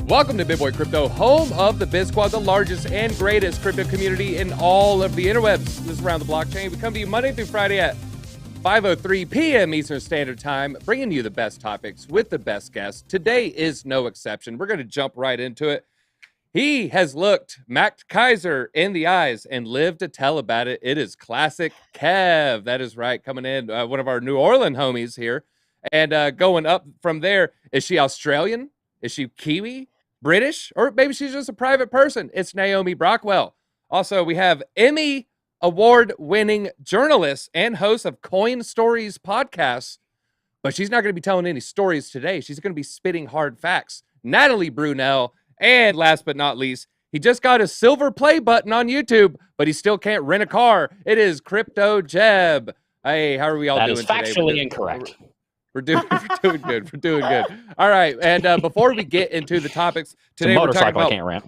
Welcome to Big Boy Crypto, home of the BitSquad, the largest and greatest crypto community in all of the interwebs. This is Around the Blockchain. We come to you Monday through Friday at 5:03 p.m. Eastern Standard Time, bringing you the best topics with the best guests. Today is no exception. We're going to jump right into it. He has looked Mac Kaiser in the eyes and lived to tell about it. It is Classic Kev. That is right, coming in, one of our New Orleans homies here. And going up from there, is she Australian? Is she Kiwi? British? Or maybe she's just a private person. It's Naomi Brockwell. Also, we have Emmy award-winning journalist and host of Coin Stories podcasts, but she's not going to be telling any stories today. She's going to be spitting hard facts. Natalie Brunell. And last but not least, he just got a silver play button on YouTube, but he still can't rent a car. It is CryptoJebb. Hey, how are we all doing today? That is factually incorrect. We're doing good. We're doing good. All right. And before we get into the topics today, we're talking about I can't rent.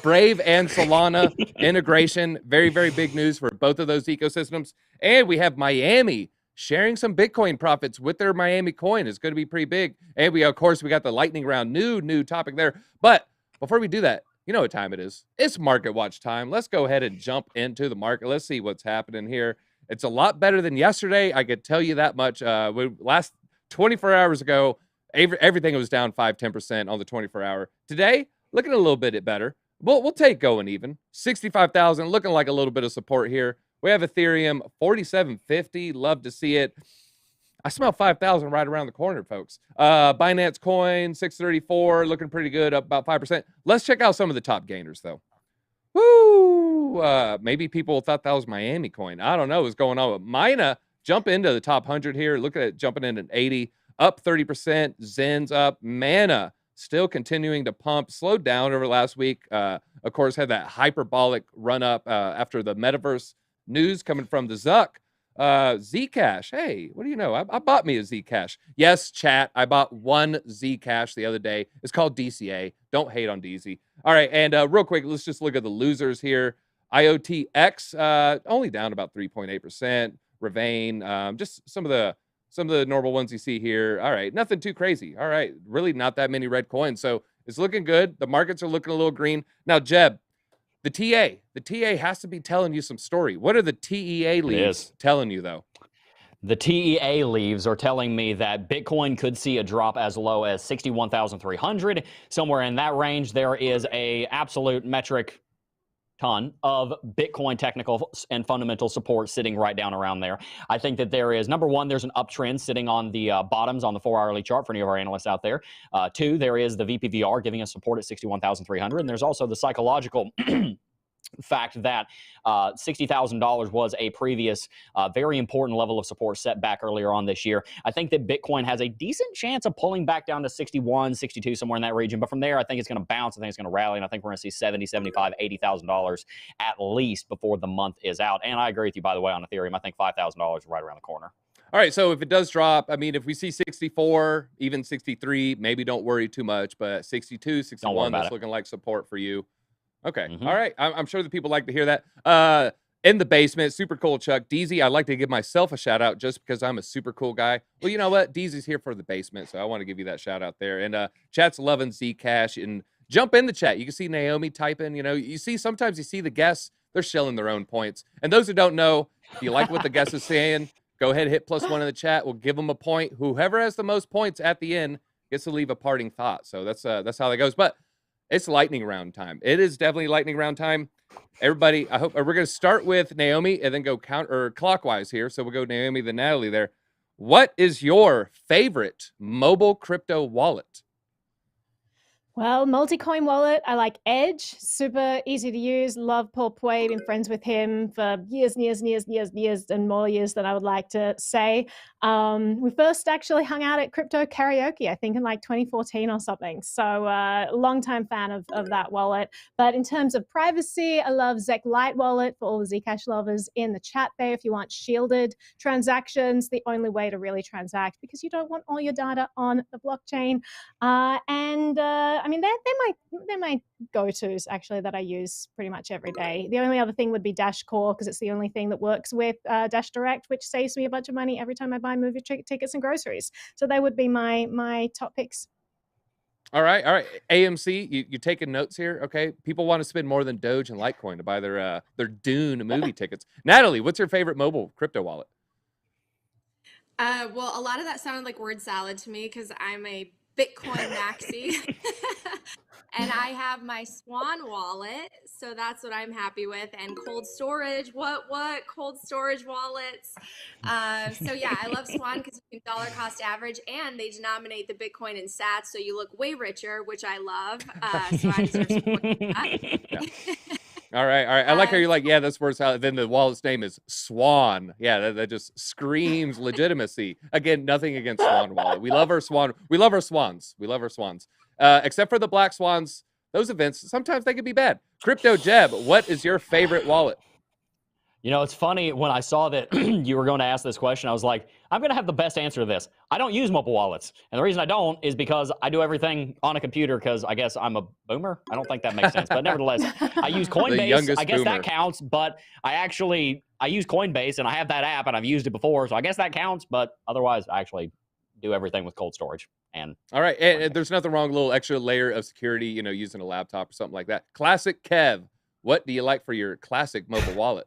Brave and Solana integration. Very, very big news for both of those ecosystems. And we have Miami sharing some Bitcoin profits with their Miami coin. Is going to be pretty big. And we, of course, we got the lightning round, new topic there. But before we do that, you know what time it is. It's market watch time. Let's go ahead and jump into the market. Let's see what's happening here. It's a lot better than yesterday. I could tell you that much. Last 24 hours ago, everything was down 5-10% on the 24-hour. Today, looking a little bit better. We'll take going even. 65,000, looking like a little bit of support here. We have Ethereum, 4750. Love to see it. I smell 5,000 right around the corner, folks. Binance Coin, 634, looking pretty good, up about 5%. Let's check out some of the top gainers, though. Woo! Maybe people thought that was Miami coin. I don't know what's going on with Mina. Jump into the top 100 here. Look at it jumping in at 80, up 30%. Zen's up. Mana still continuing to pump. Slowed down over last week. Of course, had that hyperbolic run up after the metaverse news coming from the Zuck. Zcash. Hey, what do you know? I bought me a Zcash. Yes, chat. I bought one Zcash the other day. It's called DCA. Don't hate on DZ. All right, and real quick, let's just look at the losers here. IoTX only down about 3.8%. Ravane, just some of the normal ones you see here. All right, nothing too crazy. All right, really not that many red coins. So it's looking good. The markets are looking a little green. Now, Jeb, the TA has to be telling you some story. What are the TEA leads telling you, though? The TEA leaves are telling me that Bitcoin could see a drop as low as 61,300. Somewhere in that range, there is a absolute metric ton of Bitcoin technical and fundamental support sitting right down around there. I think that there is, number one, there's an uptrend sitting on the bottoms on the 4-hourly chart for any of our analysts out there. Two, there is the VPVR giving us support at 61,300. And there's also the psychological fact that $60,000 was a previous very important level of support set back earlier on this year. I think that Bitcoin has a decent chance of pulling back down to 61, 62, somewhere in that region. But from there, I think it's going to bounce. I think it's going to rally. And I think we're going to see $70, $75, $80,000 at least before the month is out. And I agree with you, by the way, on Ethereum. I think $5,000 is right around the corner. All right, so if it does drop, I mean, if we see 64, even 63, maybe don't worry too much. But 62, 61, that's looking like support for you. Okay. All right. I'm sure that people like to hear that. In the basement, super cool, Chuck. DZ, I'd like to give myself a shout out just because I'm a super cool guy. Well, you know what? DZ's here for the basement, so I want to give you that shout out there. And chat's loving Zcash. And jump in the chat. You can see Naomi typing. You know, sometimes you see the guests, they're shelling their own points. And those who don't know, if you like what the guest is saying, go ahead and hit +1 in the chat. We'll give them a point. Whoever has the most points at the end gets to leave a parting thought. So that's how that goes. But it's lightning round time. It is definitely lightning round time. Everybody, I hope we're going to start with Naomi and then go clockwise here. So we'll go Naomi, then Natalie there. What is your favorite mobile crypto wallet? Well, multi-coin wallet, I like Edge, super easy to use. Love Paul Puey, been friends with him for years and more years than I would like to say. We first actually hung out at Crypto Karaoke, I think in like 2014 or something. So long-time fan of that wallet. But in terms of privacy, I love Zec Lite wallet for all the Zcash lovers in the chat there. If you want shielded transactions, the only way to really transact because you don't want all your data on the blockchain. I mean, they're my go-tos, actually, that I use pretty much every day. The only other thing would be Dash Core, because it's the only thing that works with Dash Direct, which saves me a bunch of money every time I buy movie tickets and groceries. So they would be my top picks. All right, all right. AMC, you taking notes here? Okay, people want to spend more than Doge and Litecoin to buy their Dune movie tickets. Natalie, what's your favorite mobile crypto wallet? Well, a lot of that sounded like word salad to me because I'm a Bitcoin maxi. And I have my Swan wallet, so that's what I'm happy with. And cold storage, what cold storage wallets? So yeah, I love Swan because you can dollar cost average, and they denominate the Bitcoin in Sats, so you look way richer, which I love. So I deserve some points for that. Yeah. All right, all right. I like how you're like, yeah, that's worth how. Then the wallet's name is Swan. Yeah, that just screams legitimacy. Again, nothing against Swan wallet. We love our Swan. We love our swans. We love our swans. Except for the black swans, those events sometimes they can be bad. CryptoJebb, what is your favorite wallet? You know, it's funny, when I saw that you were going to ask this question, I was like, I'm going to have the best answer to this. I don't use mobile wallets. And the reason I don't is because I do everything on a computer because I guess I'm a boomer. I don't think that makes sense. But nevertheless, I use Coinbase. I guess boomer. that counts. But I use Coinbase and I have that app and I've used it before. So I guess that counts. But otherwise, I actually do everything with cold storage. And all right. And there's nothing wrong with a little extra layer of security, you know, using a laptop or something like that. Classic Kev, what do you like for your classic mobile wallet?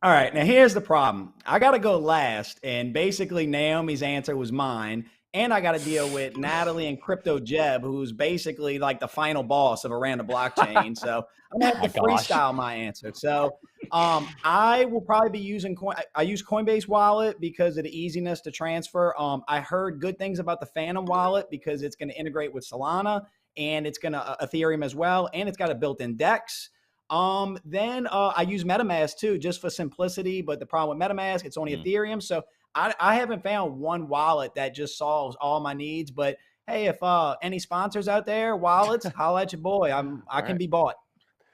All right, now here's the problem. I got to go last, and basically Naomi's answer was mine, and I got to deal with Natalie and CryptoJebb, who's basically like the final boss of a random blockchain. So I'm going to have to freestyle my answer. So I will probably be using I use Coinbase wallet because of the easiness to transfer. I heard good things about the Phantom wallet because it's going to integrate with Solana, and it's going to Ethereum as well, and it's got a built-in DEX. Then I use MetaMask too, just for simplicity. But the problem with MetaMask, it's only Ethereum. So I haven't found one wallet that just solves all my needs. But hey, if any sponsors out there, wallets, holla at your boy. I can be bought.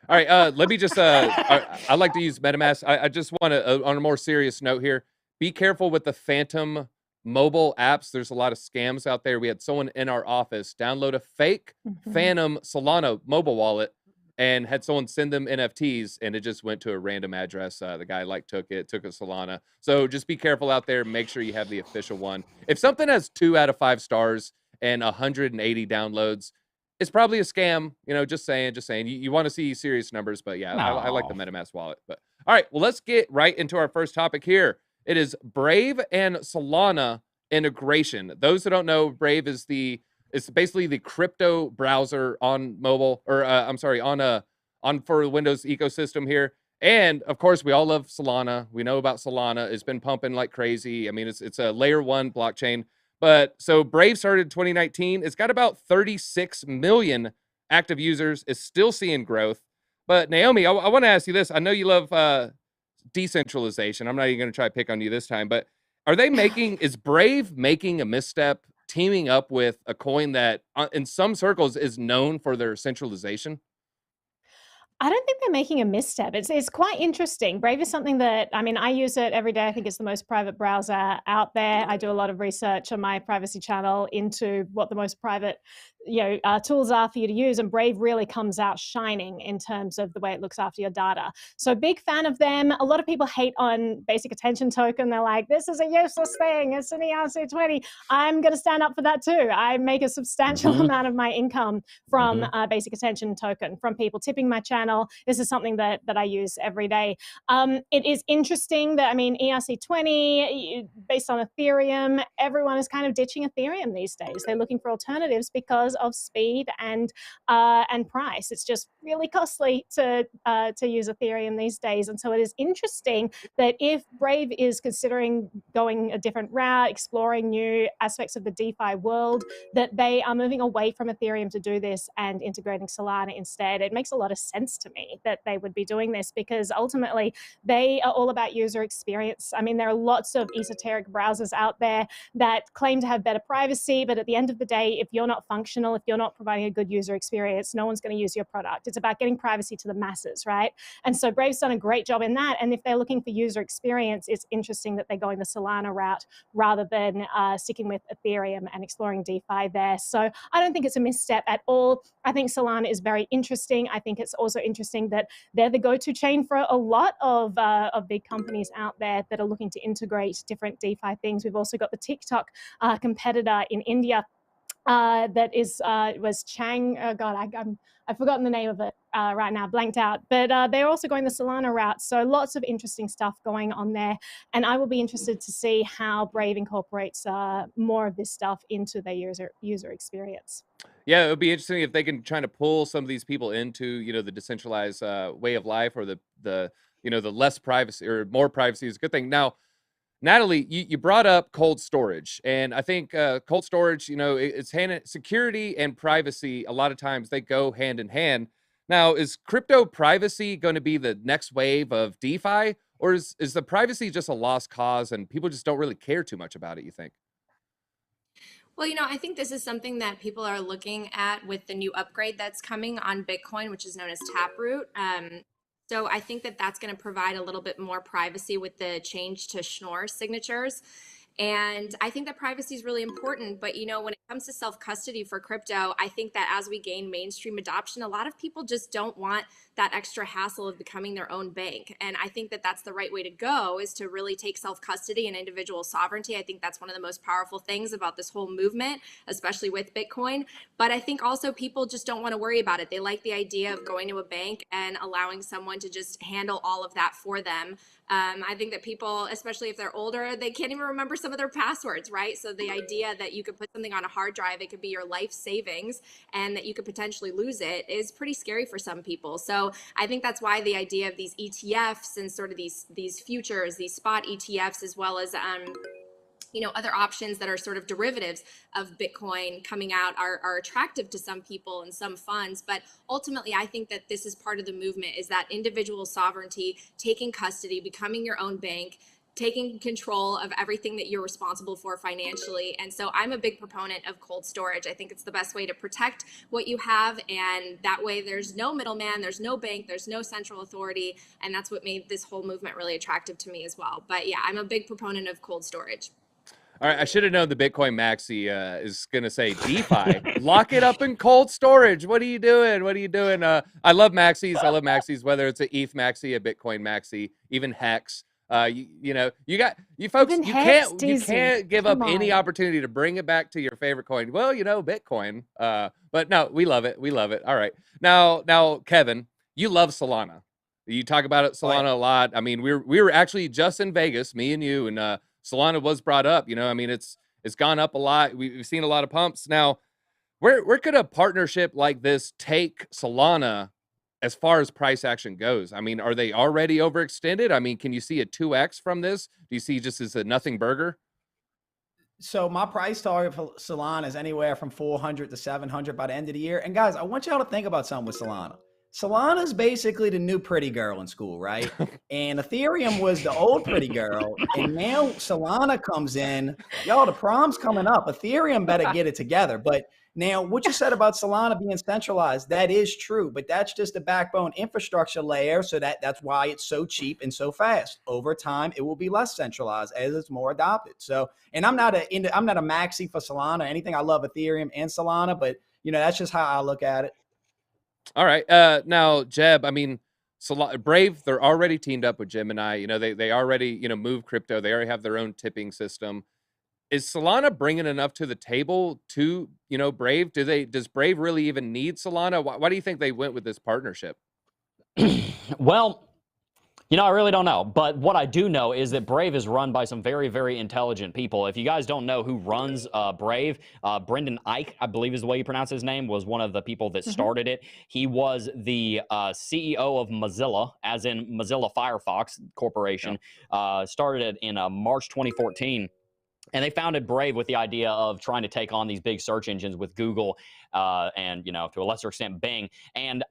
All right. Let me just, I like to use MetaMask. I just want to, on a more serious note here, be careful with the Phantom mobile apps. There's a lot of scams out there. We had someone in our office download a fake Phantom Solana mobile wallet and had someone send them NFTs, and it just went to a random address. The guy took a Solana. So just be careful out there. Make sure you have the official one. If something has 2 out of 5 stars and 180 downloads, it's probably a scam. You know, just saying. You want to see serious numbers, but yeah, I like the MetaMask wallet. But all right, well, let's get right into our first topic here. It is Brave and Solana integration. Those who don't know, Brave is it's basically the crypto browser on mobile, or on for the Windows ecosystem here. And of course, we all love Solana. We know about Solana. It's been pumping like crazy. I mean, it's a layer 1 blockchain. But so Brave started in 2019. It's got about 36 million active users. It's still seeing growth. But Naomi, I want to ask you this. I know you love decentralization. I'm not even going to try to pick on you this time, but is Brave making a misstep teaming up with a coin that in some circles is known for their centralization? I don't think they're making a misstep. It's quite interesting. Brave is something that, I mean, I use it every day. I think it's the most private browser out there. I do a lot of research on my privacy channel into what the most private tools are for you to use, and Brave really comes out shining in terms of the way it looks after your data. So big fan of them. A lot of people hate on basic attention token. They're like, this is a useless thing. It's an ERC20. I'm going to stand up for that too. I make a substantial amount of my income from basic attention token, from people tipping my channel. This is something that I use every day. It is interesting that, I mean, ERC20 based on Ethereum, everyone is kind of ditching Ethereum these days. They're looking for alternatives because of speed and price. It's just really costly to use Ethereum these days. And so it is interesting that if Brave is considering going a different route, exploring new aspects of the DeFi world, that they are moving away from Ethereum to do this and integrating Solana instead. It makes a lot of sense to me that they would be doing this because ultimately they are all about user experience. I mean, there are lots of esoteric browsers out there that claim to have better privacy, but at the end of the day, if you're not functional, if you're not providing a good user experience, no one's going to use your product. It's about getting privacy to the masses, right? And so Brave's done a great job in that. And if they're looking for user experience, it's interesting that they're going the Solana route rather than sticking with Ethereum and exploring DeFi there. So I don't think it's a misstep at all. I think Solana is very interesting. I think it's also interesting that they're the go-to chain for a lot of big companies out there that are looking to integrate different DeFi things. We've also got the TikTok competitor in India that is was Chang. Oh God, I've forgotten the name of it right now, blanked out. But they're also going the Solana route. So lots of interesting stuff going on there. And I will be interested to see how Brave incorporates more of this stuff into their user experience. Yeah, it would be interesting if they can try to pull some of these people into, you know, the decentralized way of life, or the you know, the less privacy or more privacy is a good thing. Now, Natalie, you brought up cold storage, and I think cold storage, you know, it's security and privacy. A lot of times they go hand in hand. Now, is crypto privacy going to be the next wave of DeFi, or is the privacy just a lost cause and people just don't really care too much about it, you think? Well, you know, I think this is something that people are looking at with the new upgrade that's coming on Bitcoin, which is known as Taproot. So I think that that's going to provide a little bit more privacy with the change to Schnorr signatures. And I think that privacy is really important. But, you know, when it comes to self-custody for crypto, I think that as we gain mainstream adoption, a lot of people just don't want that extra hassle of becoming their own bank. And I think that that's the right way to go, is to really take self-custody and individual sovereignty. I think that's one of the most powerful things about this whole movement, especially with Bitcoin. But I think also people just don't want to worry about it. They like the idea of going to a bank and allowing someone to just handle all of that for them. I think that people, especially if they're older, they can't even remember some of their passwords, right? So the idea that you could put something on a hard drive, it could be your life savings, and that you could potentially lose it is pretty scary for some people. So I think that's why the idea of these ETFs and sort of these futures, these spot ETFs, as well as you know, other options that are sort of derivatives of Bitcoin coming out are attractive to some people and some funds. But ultimately, I think that this is part of the movement, is that individual sovereignty, taking custody, becoming your own bank, taking control of everything that you're responsible for financially. And so I'm a big proponent of cold storage. I think it's the best way to protect what you have. And that way there's no middleman, there's no bank, there's no central authority. And that's what made this whole movement really attractive to me as well. But yeah, I'm a big proponent of cold storage. All right, I should have known the Bitcoin Maxi is going to say DeFi. Lock it up in cold storage. What are you doing? What are you doing? I love Maxis. I love Maxis, whether it's an ETH Maxi, a Bitcoin Maxi, even Hex. You know, you folks, Even you Hex, can't give up come any on. opportunity to bring it back to your favorite coin. Well, you know, Bitcoin. But no, we love it. We love it. All right. Now, Kevin, you love Solana. You talk about it, Solana, a lot. I mean, we were actually just in Vegas, me and you, and Solana was brought up. You know, I mean, it's gone up a lot. We've seen a lot of pumps. Now, where could a partnership like this take Solana as far as price action goes? I mean, are they already overextended? I mean, can you see a 2x from this? Do you see just as a nothing burger? So my price target for Solana is anywhere from 400 to 700 by the end of the year. And guys, I want y'all to think about something with Solana. Solana is basically the new pretty girl in school, right? And Ethereum was the old pretty girl. And now Solana comes in. Y'all, the prom's coming up. Ethereum better get it together. But now what you said about Solana being centralized, that is true. But that's just the backbone infrastructure layer. So that's why it's so cheap and so fast. Over time, it will be less centralized as it's more adopted. So, and I'm not a maxi for Solana or anything. I love Ethereum and Solana, but you know, that's just how I look at it. All right. Now, Jeb, I mean, Brave, they're already teamed up with Gemini. You know, they already, you know, move crypto. They already have their own tipping system. Is Solana bringing enough to the table to, you know, Brave? Does Brave really even need Solana? Why do you think they went with this partnership? Well, you know, I really don't know. But what I do know is that Brave is run by some very, very intelligent people. If you guys don't know who runs Brave, Brendan Ike, I believe is the way you pronounce his name, was one of the people that started it. He was the CEO of Mozilla, as in Mozilla Firefox Corporation, started it in March 2014. And they founded Brave with the idea of trying to take on these big search engines with Google and, you know, to a lesser extent, Bing. And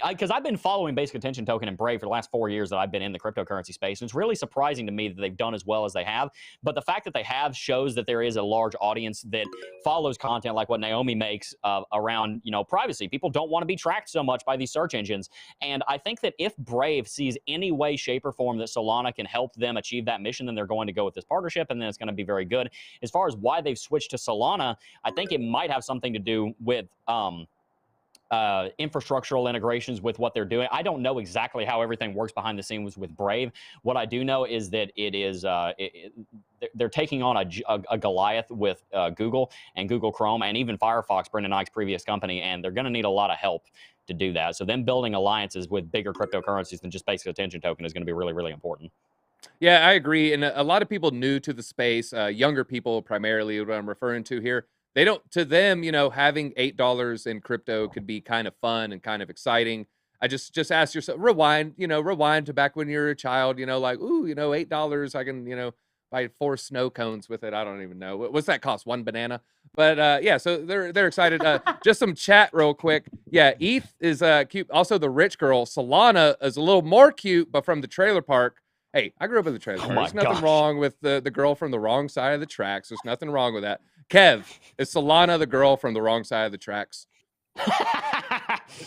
because I've been following Basic Attention Token and Brave for the last 4 years that I've been in the cryptocurrency space. And it's really surprising to me that they've done as well as they have. But the fact that they have shows that there is a large audience that follows content like what Naomi makes around, you know, privacy. People don't want to be tracked so much by these search engines. And I think that if Brave sees any way, shape, or form that Solana can help them achieve that mission, then they're going to go with this partnership, and then it's going to be very good. As far as why they've switched to Solana, I think it might have something to do with infrastructural integrations with what they're doing. I don't know exactly how everything works behind the scenes with Brave. What I do know is that it is they're taking on a Goliath with Google and Google Chrome and even Firefox, Brendan Ike's previous company, and they're going to need a lot of help to do that. So them building alliances with bigger cryptocurrencies than just basic attention token is going to be really, really important. Yeah, I agree. And a lot of people new to the space, younger people primarily, what I'm referring to here, they don't, to them, having $8 in crypto could be kind of fun and kind of exciting. I just ask yourself, rewind to back when you were a child, like, ooh, $8, I can, buy 4 snow cones with it. I don't even know. What's that cost? 1 banana? But yeah, so they're excited. Just some chat real quick. Yeah, ETH is cute. Also, the rich girl, Solana, is a little more cute, but from the trailer park. Hey, I grew up in the trailer park. There's nothing wrong with the girl from the wrong side of the tracks. There's nothing wrong with that. Kev, is Solana the girl from the wrong side of the tracks?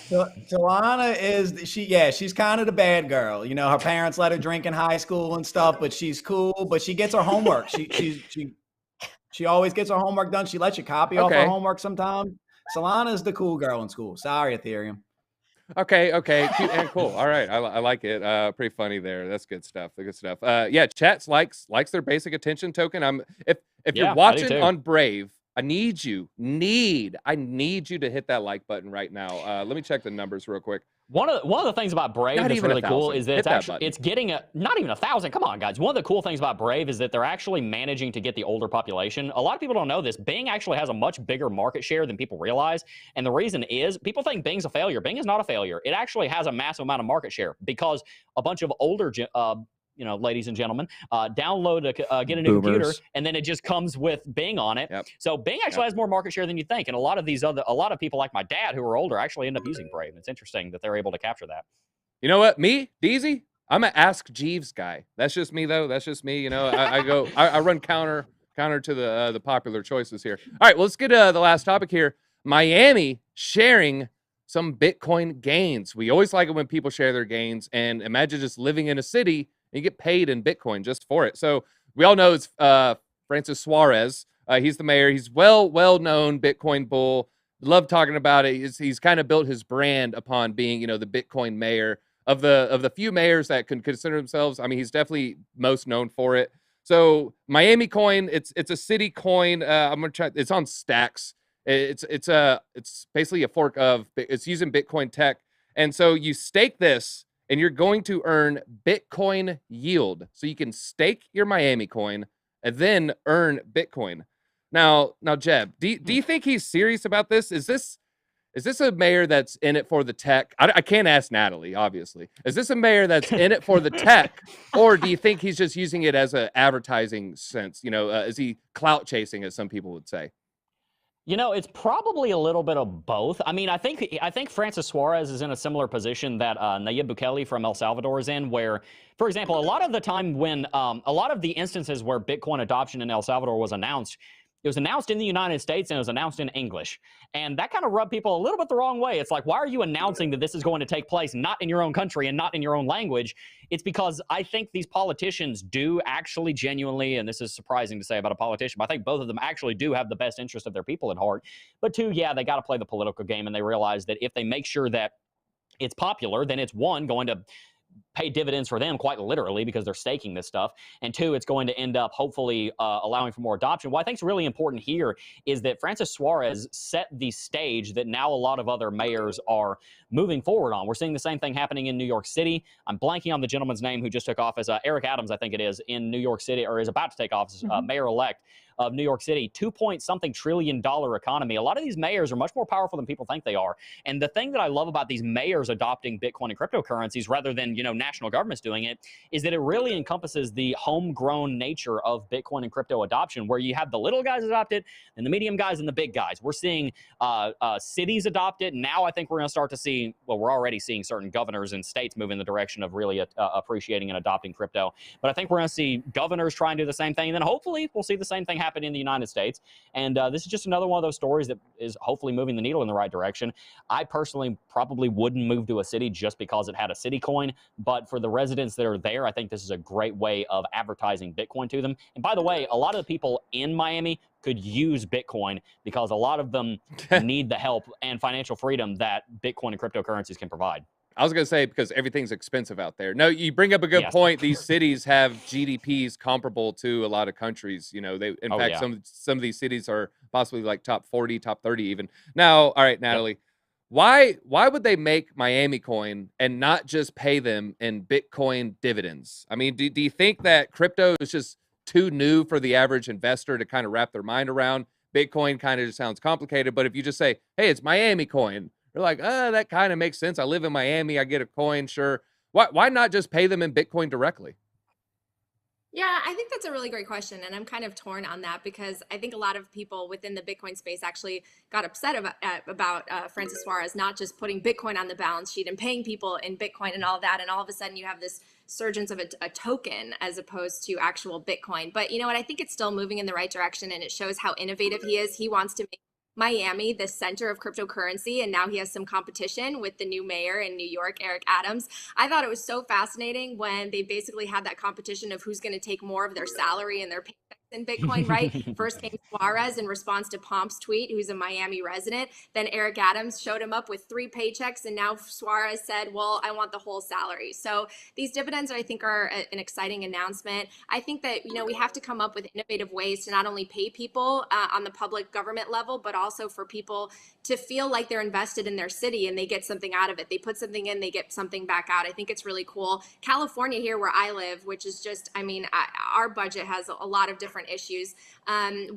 Solana is she's kind of the bad girl. Her parents let her drink in high school and stuff, but she's cool. But she gets her homework. She always gets her homework done. She lets you copy off her homework sometimes. Solana is the cool girl in school. Sorry, Ethereum. Okay, cute and cool. All right, I like it. Pretty funny there. That's good stuff. Good stuff. Yeah, chats likes their basic attention token. If you're watching on Brave, I need you to hit that like button right now. Let me check the numbers real quick. One of the things about Brave that's really cool is that it's getting not even 1,000. Come on, guys. One of the cool things about Brave is that they're actually managing to get the older population. A lot of people don't know this. Bing actually has a much bigger market share than people realize. And the reason is people think Bing's a failure. Bing is not a failure. It actually has a massive amount of market share because a bunch of older ladies and gentlemen, get a new computer, and then it just comes with Bing on it. Yep. So Bing actually has more market share than you think. And a lot of people like my dad who are older actually end up using Brave. It's interesting that they're able to capture that. You know what? Me, Deezy, I'm an Ask Jeeves guy. That's just me, though. That's just me. I run counter to the popular choices here. All right, well, let's get the last topic here. Miami sharing some Bitcoin gains. We always like it when people share their gains, and imagine just living in a city and you get paid in Bitcoin just for it. So we all know it's Francis Suarez. He's the mayor. He's well-known Bitcoin bull. Love talking about it. He's kind of built his brand upon being, the Bitcoin mayor of the few mayors that can consider themselves. I mean, he's definitely most known for it. So Miami coin, it's a city coin. I'm gonna try. It's on Stacks. It's basically a fork of. It's using Bitcoin tech, and so you stake this. And you're going to earn Bitcoin yield. So you can stake your Miami coin and then earn Bitcoin. Now, Jebb, do you think he's serious about this? Is this a mayor that's in it for the tech? I can't ask Natalie, obviously. Is this a mayor that's in it for the tech? Or do you think he's just using it as an advertising sense? Is he clout chasing, as some people would say? It's probably a little bit of both. I mean, I think Francis Suarez is in a similar position that Nayib Bukele from El Salvador is in, where, for example, a lot of the time when a lot of the instances where Bitcoin adoption in El Salvador was announced, it was announced in the United States and it was announced in English. And that kind of rubbed people a little bit the wrong way. It's like, why are you announcing that this is going to take place not in your own country and not in your own language? It's because I think these politicians do actually genuinely, and this is surprising to say about a politician, but I think both of them actually do have the best interest of their people at heart. But two, yeah, they got to play the political game, and they realize that if they make sure that it's popular, then it's one, going to pay dividends for them quite literally because they're staking this stuff, and two, it's going to end up hopefully allowing for more adoption. What I think is really important here is that Francis Suarez set the stage that now a lot of other mayors are moving forward on. We're seeing the same thing happening in New York City. I'm blanking on the gentleman's name who just took office, Eric Adams, I think it is, in New York City, or is about to take office, mayor-elect of New York City, $2-point-something trillion economy. A lot of these mayors are much more powerful than people think they are. And the thing that I love about these mayors adopting Bitcoin and cryptocurrencies rather than, national governments doing it is that it really encompasses the homegrown nature of Bitcoin and crypto adoption, where you have the little guys adopt it and the medium guys and the big guys. We're seeing cities adopt it. Now I think we're going to start to see, well, we're already seeing certain governors and states move in the direction of really appreciating and adopting crypto. But I think we're going to see governors try and do the same thing. And then hopefully we'll see the same thing happen in the United States. And this is just another one of those stories that is hopefully moving the needle in the right direction. I personally probably wouldn't move to a city just because it had a city coin, but but for the residents that are there, I think this is a great way of advertising Bitcoin to them. And by the way, a lot of the people in Miami could use Bitcoin because a lot of them need the help and financial freedom that Bitcoin and cryptocurrencies can provide. I was going to say, because everything's expensive out there. No, you bring up a good point. These cities have GDPs comparable to a lot of countries. You know, in fact, some of these cities are possibly like top 40, top 30 even. Now, all right, Natalie, why would they make Miami coin and not just pay them in Bitcoin dividends? I mean, do you think that crypto is just too new for the average investor to kind of wrap their mind around? Bitcoin kind of just sounds complicated, but if you just say, hey, it's Miami coin, they're like, that kind of makes sense. I live in Miami. I get a coin. Sure. Why not just pay them in Bitcoin directly? Yeah, I think that's a really great question. And I'm kind of torn on that because I think a lot of people within the Bitcoin space actually got upset about Francis Suarez not just putting Bitcoin on the balance sheet and paying people in Bitcoin and all that. And all of a sudden you have this surgence of a token as opposed to actual Bitcoin. But you know what? I think it's still moving in the right direction, and it shows how innovative he is. He wants to make Miami the center of cryptocurrency, and now he has some competition with the new mayor in New York, Eric Adams. I thought it was so fascinating when they basically had that competition of who's going to take more of their salary and their paychecks in Bitcoin, right? First came Suarez in response to Pomp's tweet, who's a Miami resident. Then Eric Adams showed him up with 3 paychecks, and now Suarez said, well, I want the whole salary. So these dividends, I think, are an exciting announcement. I think that, you know, we have to come up with innovative ways to not only pay people on the public government level, but also for people to feel like they're invested in their city and they get something out of it. They put something in, they get something back out. I think it's really cool. California here where I live, which is just, I mean, our budget has a lot of different issues.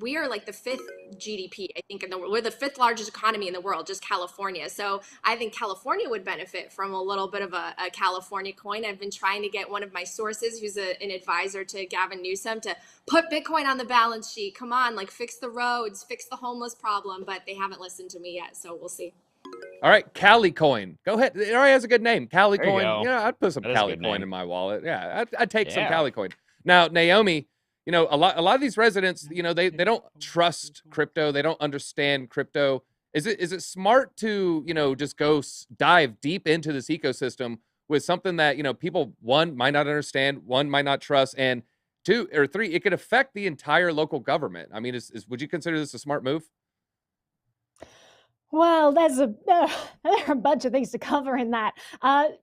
We are like the 5th GDP, I think, in the world. We're the 5th largest economy in the world, just California. So I think California would benefit from a little bit of a California coin. I've been trying to get one of my sources, who's an advisor to Gavin Newsom, to put Bitcoin on the balance sheet. Come on, like fix the roads, fix the homeless problem, but they haven't listened to me yet, so we'll see. All right, Cali coin. Go ahead. It already has a good name. Cali coin. You know, I'd put some Cali coin in my wallet. Yeah, I'd take some Cali coin. Now, Naomi, you know, a lot of these residents, you know, they don't trust crypto. They don't understand crypto. Is it smart to, you know, just go dive deep into this ecosystem with something that, you know, people, 1, might not understand, 1, might not trust, and 2 or 3, it could affect the entire local government? I mean, would you consider this a smart move? Well, there are a bunch of things to cover in that.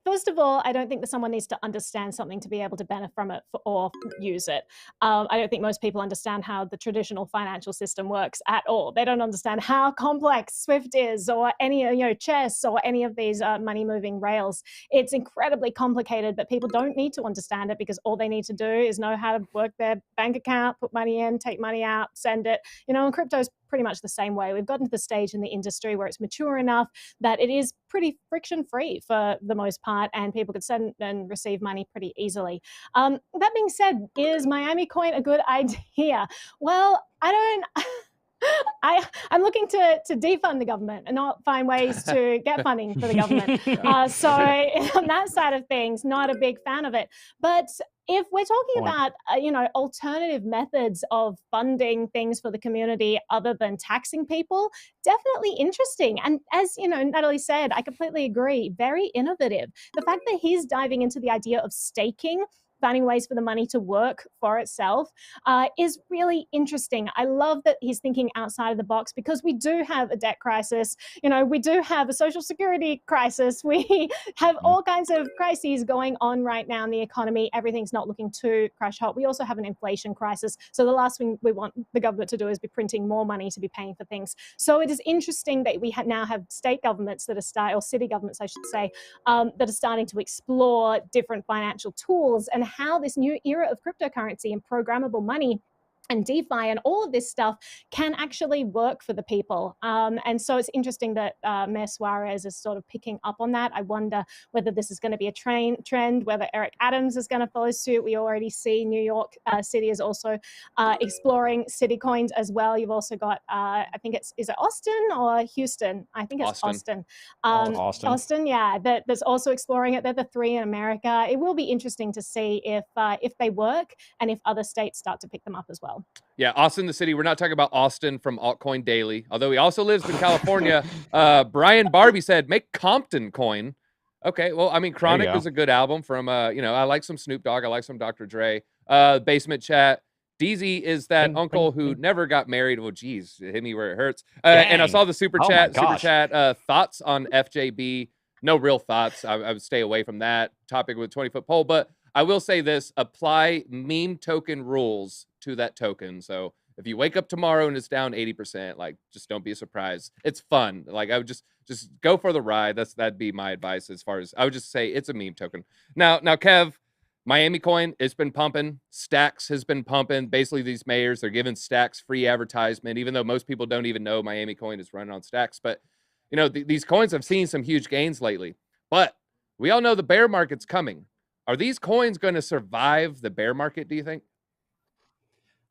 First of all, I don't think that someone needs to understand something to be able to benefit from it or use it. I don't think most people understand how the traditional financial system works at all. They don't understand how complex Swift is, or any, you know, chess, or any of these money-moving rails. It's incredibly complicated, but people don't need to understand it because all they need to do is know how to work their bank account, put money in, take money out, send it. You know, and crypto's pretty much the same way. We've gotten to the stage in the industry where it's mature enough that it is pretty friction-free for the most part, and people could send and receive money pretty easily. That being said, is Miami coin a good idea? Well, I'm looking to defund the government and not find ways to get funding for the government. So on that side of things, not a big fan of it. But if we're talking about, you know, alternative methods of funding things for the community other than taxing people, definitely interesting. And as, you know, Natalie said, I completely agree, very innovative. The fact that he's diving into the idea of staking, finding ways for the money to work for itself, is really interesting. I love that he's thinking outside of the box, because we do have a debt crisis. You know, we do have a social security crisis. We have all kinds of crises going on right now in the economy. Everything's not looking too crash hot. We also have an inflation crisis. So the last thing we want the government to do is be printing more money to be paying for things. So it is interesting that we now have state governments that are or city governments, I should say, that are starting to explore different financial tools and how this new era of cryptocurrency and programmable money and DeFi and all of this stuff can actually work for the people. And so it's interesting that Mayor Suarez is sort of picking up on that. I wonder whether this is going to be a trend, whether Eric Adams is going to follow suit. We already see New York City is also exploring city coins as well. You've also got, I think is it Austin or Houston? I think it's Austin. Austin, yeah, that's also exploring it. They're the 3 in America. It will be interesting to see if they work and if other states start to pick them up as well. Yeah, Austin, the city. We're not talking about Austin from Altcoin Daily, although he also lives in California. Brian Barbie said, make Compton coin. Okay, well, I mean, There you Chronic go. is a good album from, you know, I like some Snoop Dogg, I like some Dr. Dre. Basement Chat. DZ is that Bing, uncle bing, who bing. never got married. Well, geez, hit me where it hurts. And I Dang. saw the super Oh my chat. gosh. Thoughts on FJB? No real thoughts. I would stay away from that topic with 20-foot pole. But I will say this: apply meme token rules to that token. So if you wake up tomorrow and it's down 80%, like just don't be surprised. It's fun. Like I would just go for the ride. That'd be my advice as far as I would just say it's a meme token. Now, Kev. Miami Coin, it's been pumping. Stacks has been pumping. Basically, these mayors, they're giving Stacks free advertisement, even though most people don't even know Miami Coin is running on Stacks. But, you know, these coins have seen some huge gains lately. But we all know the bear market's coming. Are these coins going to survive the bear market, do you think?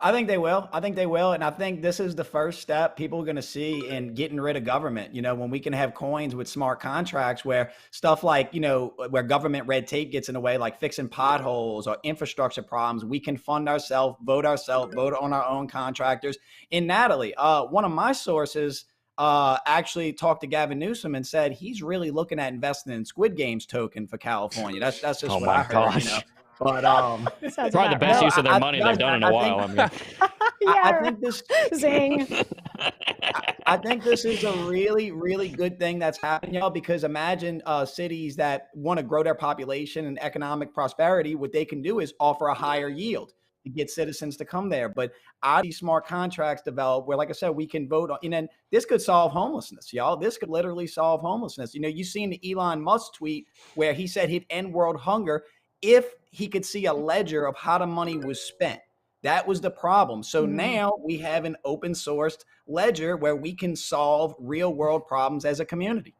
I think they will. I think they will. And I think this is the first step people are going to see in getting rid of government. You know, when we can have coins with smart contracts where stuff like, you know, where government red tape gets in the way, like fixing potholes or infrastructure problems, we can fund ourselves, vote on our own contractors. And Natalie, one of my sources actually talked to Gavin Newsom and said he's really looking at investing in Squid Games token for California. That's just Oh what my I heard, gosh. you know. But Sounds Probably the about best right. use of their money they've done in a while. I mean, I think this Zing. I think this is a really, really good thing that's happening, y'all, because imagine cities that want to grow their population and economic prosperity. What they can do is offer a higher yield to get citizens to come there. But I see smart contracts develop where, like I said, we can vote on, and then this could solve homelessness, y'all. This could literally solve homelessness. You know, you seen the Elon Musk tweet where he said he'd end world hunger if he could see a ledger of how the money was spent. That was the problem. So now we have an open sourced ledger where we can solve real world problems as a community.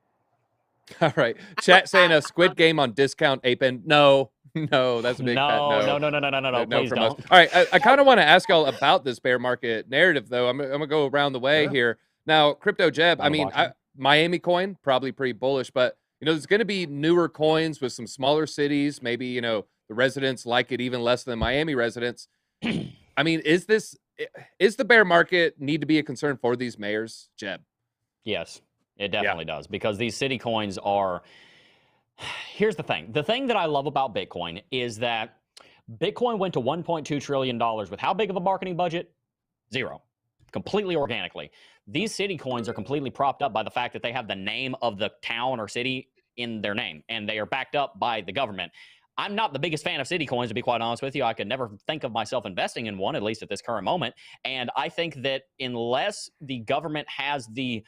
All right. Chat saying a Squid Game on discount, Apen. No, that's a big fat no. No, please from don't. us. All right. I kind of want to ask y'all about this bear market narrative, though. I'm going to go around the way here. Now, CryptoJebb, I mean, Miami Coin, probably pretty bullish, but, you know, there's going to be newer coins with some smaller cities. Maybe, you know, the residents like it even less than Miami residents. I mean, is the bear market need to be a concern for these mayors, Jeb? Yes, it definitely does, because these city coins are, here's the thing. The thing that I love about Bitcoin is that Bitcoin went to $1.2 trillion with how big of a marketing budget? Zero. Completely organically. These city coins are completely propped up by the fact that they have the name of the town or city in their name, and they are backed up by the government. I'm not the biggest fan of city coins, to be quite honest with you. I could never think of myself investing in one, at least at this current moment. And I think that unless the government has the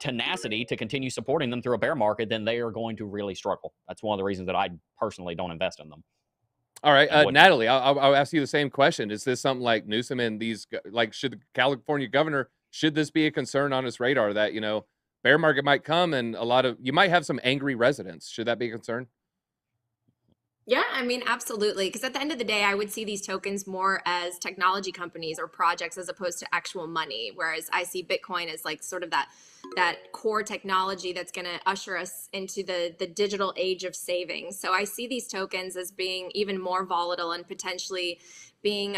tenacity to continue supporting them through a bear market, then they are going to really struggle. That's one of the reasons that I personally don't invest in them. All right, Natalie, I'll ask you the same question. Is this something like Newsom and these, like, should the California governor, should this be a concern on his radar that, you know, bear market might come and you might have some angry residents? Should that be a concern? Yeah, I mean, absolutely. Because at the end of the day, I would see these tokens more as technology companies or projects as opposed to actual money. Whereas I see Bitcoin as like sort of that core technology that's going to usher us into the digital age of savings. So I see these tokens as being even more volatile and potentially being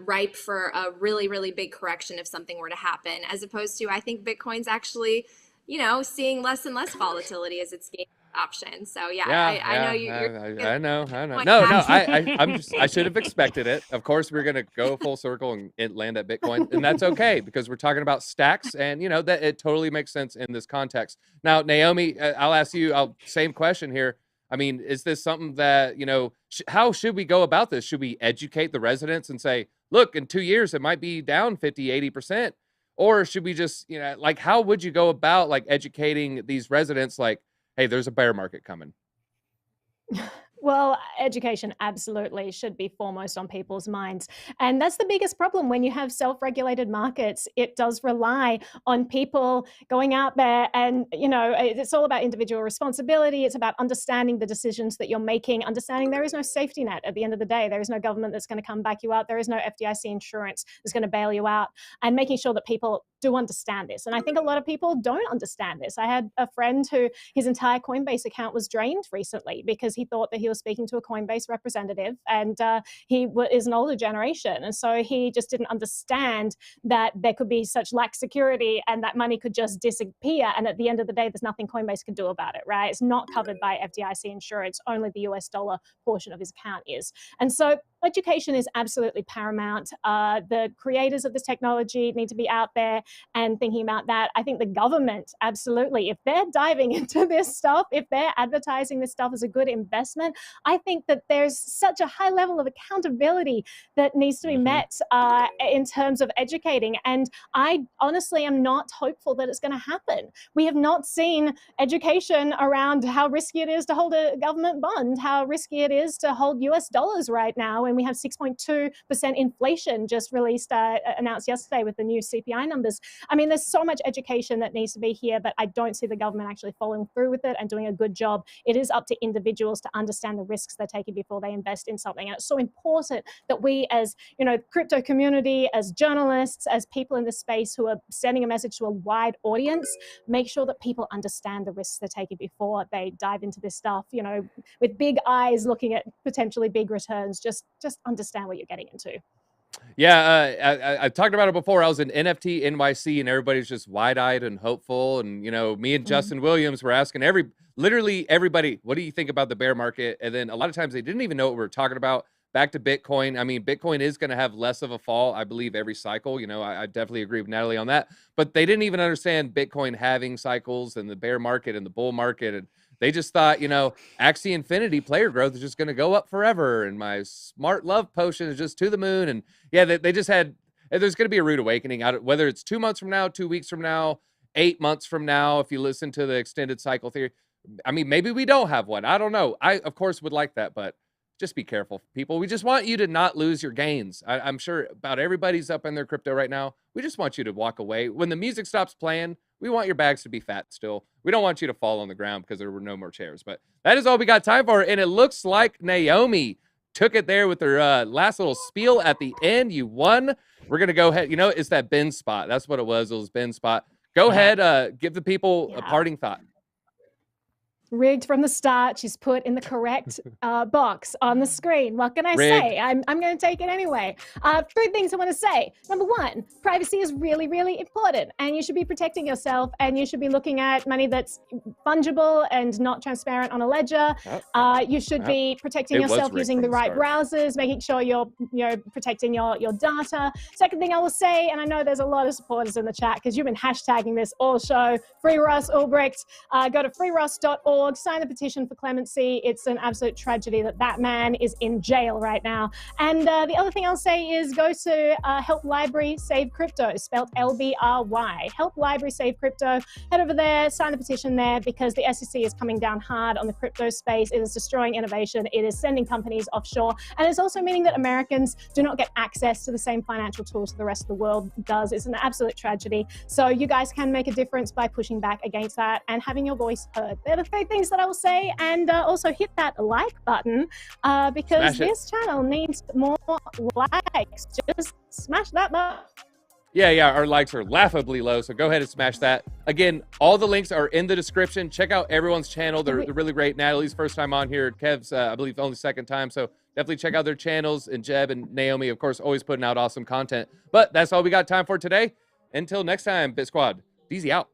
ripe for a really, really big correction if something were to happen, as opposed to, I think Bitcoin's actually, you know, seeing less and less volatility as it's gaining option. So I know you're I know. No, I should have expected it. Of course, we're gonna go full circle and land at Bitcoin, and that's okay because we're talking about stacks, and you know that it totally makes sense in this context. Now, Naomi, I'll ask you same question here. I mean, is this something that, you know, how should we go about this? Should we educate the residents and say, look, in 2 years it might be down 50-80%, or should we just, you know, like, how would you go about like educating these residents, like, hey, there's a bear market coming? Well, education absolutely should be foremost on people's minds. And that's the biggest problem when you have self-regulated markets. It does rely on people going out there and, you know, it's all about individual responsibility. It's about understanding the decisions that you're making, understanding there is no safety net at the end of the day. There is no government that's going to come back you out. There is no FDIC insurance that's going to bail you out, and making sure that people do understand this. And I think a lot of people don't understand this. I had a friend who his entire Coinbase account was drained recently because he thought that he was speaking to a Coinbase representative, and he is an older generation. And so he just didn't understand that there could be such lax security and that money could just disappear. And at the end of the day, there's nothing Coinbase can do about it, right? It's not covered by FDIC insurance. Only the US dollar portion of his account is. And so education is absolutely paramount. The creators of this technology need to be out there and thinking about that. I think the government, absolutely, if they're diving into this stuff, if they're advertising this stuff as a good investment, I think that there's such a high level of accountability that needs to be met in terms of educating. And I honestly am not hopeful that it's going to happen. We have not seen education around how risky it is to hold a government bond, how risky it is to hold US dollars right now when we have 6.2% inflation just released, announced yesterday with the new CPI numbers. I mean, there's so much education that needs to be here, but I don't see the government actually following through with it and doing a good job. It is up to individuals to understand the risks they're taking before they invest in something. And it's so important that we, as crypto community, as journalists, as people in this space who are sending a message to a wide audience, make sure that people understand the risks they're taking before they dive into this stuff, with big eyes looking at potentially big returns. Just understand what you're getting into. Yeah, I talked about it before. I was in NFT NYC, and everybody's just wide-eyed and hopeful. And me and Justin Williams were asking literally everybody, what do you think about the bear market? And then a lot of times they didn't even know what we were talking about. Back to Bitcoin. I mean, Bitcoin is going to have less of a fall, I believe, every cycle. I definitely agree with Natalie on that. But they didn't even understand Bitcoin having cycles and the bear market and the bull market. And they just thought, Axie Infinity player growth is just going to go up forever. And my smart love potion is just to the moon. And yeah, they just had, there's going to be a rude awakening out of whether it's 2 months from now, 2 weeks from now, 8 months from now, if you listen to the extended cycle theory. I mean, maybe we don't have one. I don't know. I, of course, would like that, but just be careful, people. We just want you to not lose your gains. I'm sure about everybody's up in their crypto right now. We just want you to walk away. When the music stops playing, we want your bags to be fat still. We don't want you to fall on the ground because there were no more chairs. But that is all we got time for. And it looks like Naomi took it there with her last little spiel at the end. You won. We're going to go ahead. It's that Ben spot. That's what it was. It was Ben spot. Go ahead. Give the people a parting thought. Rigged from the start. She's put in the correct box on the screen. What can I say? I'm going to take it anyway. 3 things I want to say. Number 1, privacy is really, really important, and you should be protecting yourself, and you should be looking at money that's fungible and not transparent on a ledger. You should be protecting yourself using the right browsers, making sure you're protecting your data. Second thing I will say, and I know there's a lot of supporters in the chat because you've been hashtagging this all show, Free Russ Ulbricht. Go to freeruss.org. Sign the petition for clemency. It's an absolute tragedy that man is in jail right now. And the other thing I'll say is go to Help Library Save Crypto, spelled LBRY. Help Library Save Crypto. Head over there, sign the petition there, because the SEC is coming down hard on the crypto space. It is destroying innovation. It is sending companies offshore. And it's also meaning that Americans do not get access to the same financial tools the rest of the world does. It's an absolute tragedy. So you guys can make a difference by pushing back against that and having your voice heard. They're the 3 things that I will say. And also hit that like button because this channel needs more likes. Just smash that button. Yeah, our likes are laughably low, so go ahead and smash that. Again, all the links are in the description. Check out everyone's channel. They're really great. Natalie's first time on here. Kev's, I believe, only second time, so definitely check out their channels. And Jebb and Naomi, of course, always putting out awesome content. But that's all we got time for today. Until next time, BitSquad, DZ out.